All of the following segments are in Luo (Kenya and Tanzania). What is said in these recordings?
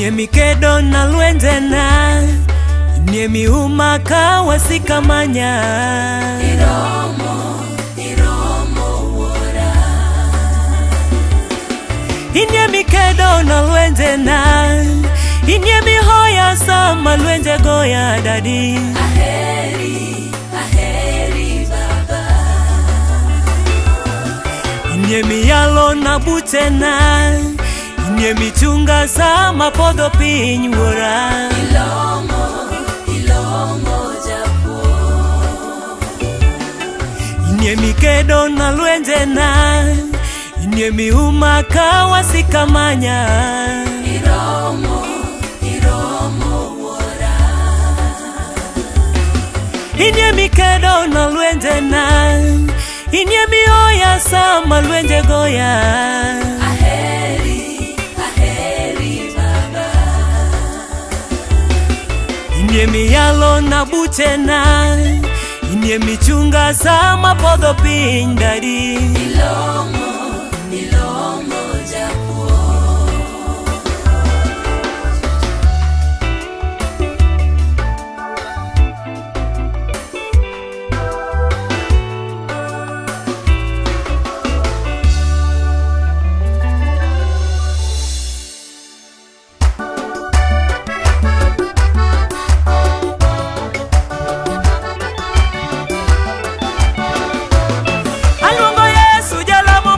Niemi kedo na lwenje na, niemi umaka wasikamanya. Iromo wora. Niemi kedo na lwenje na, niemi hoya sama lwenje goya dadi. Aheri baba. Niemi yalo na butena, niemi chunga sama podho piny wora. Ilomo japo. Niemi kedo na lwenje na, niemi umaka wasikamanya. Iromo wora. Niemi kedo na lwenje na, niemi oya sama lwenje goya. Aheri baba. Niemi yalo na butena, niemi chunga sama podho piny dadi. Ilomo japo. Aluongo Yesu jalamo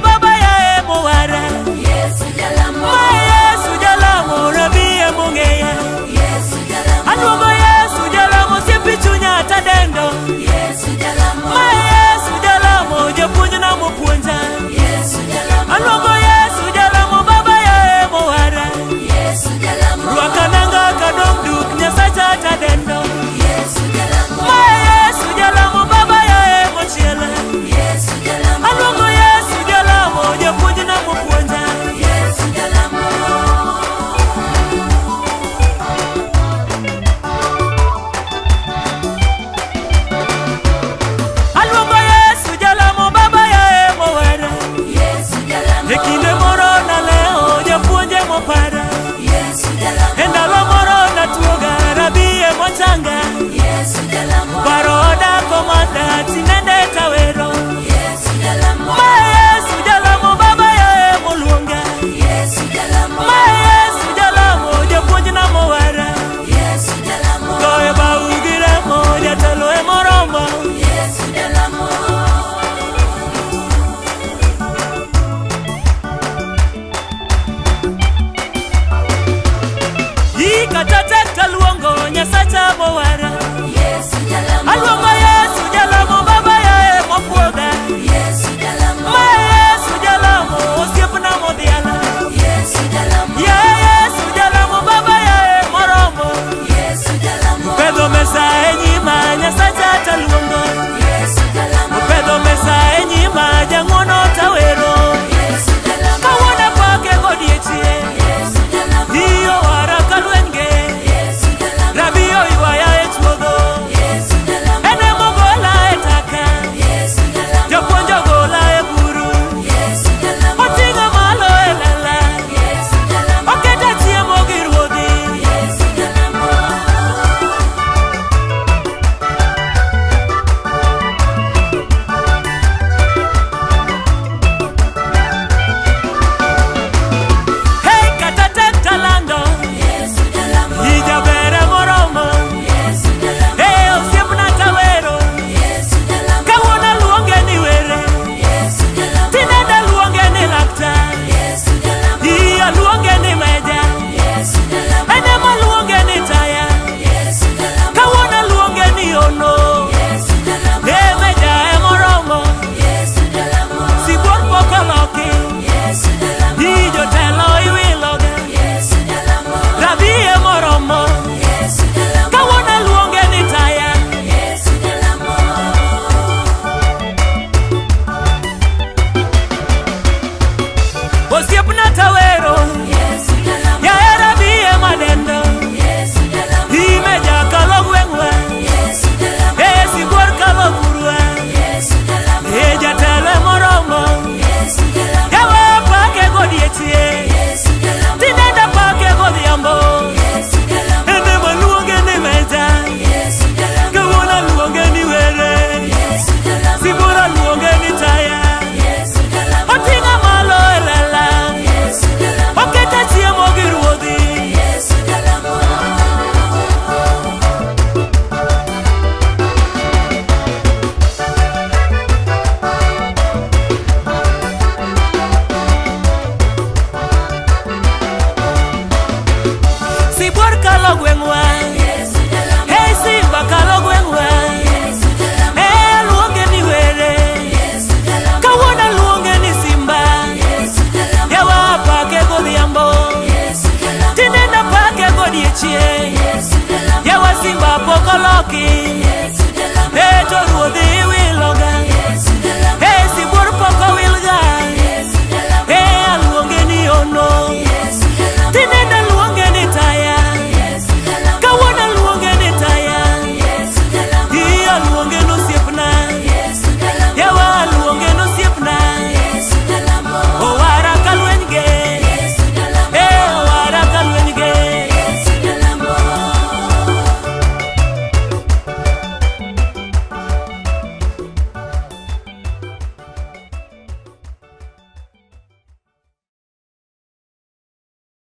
moki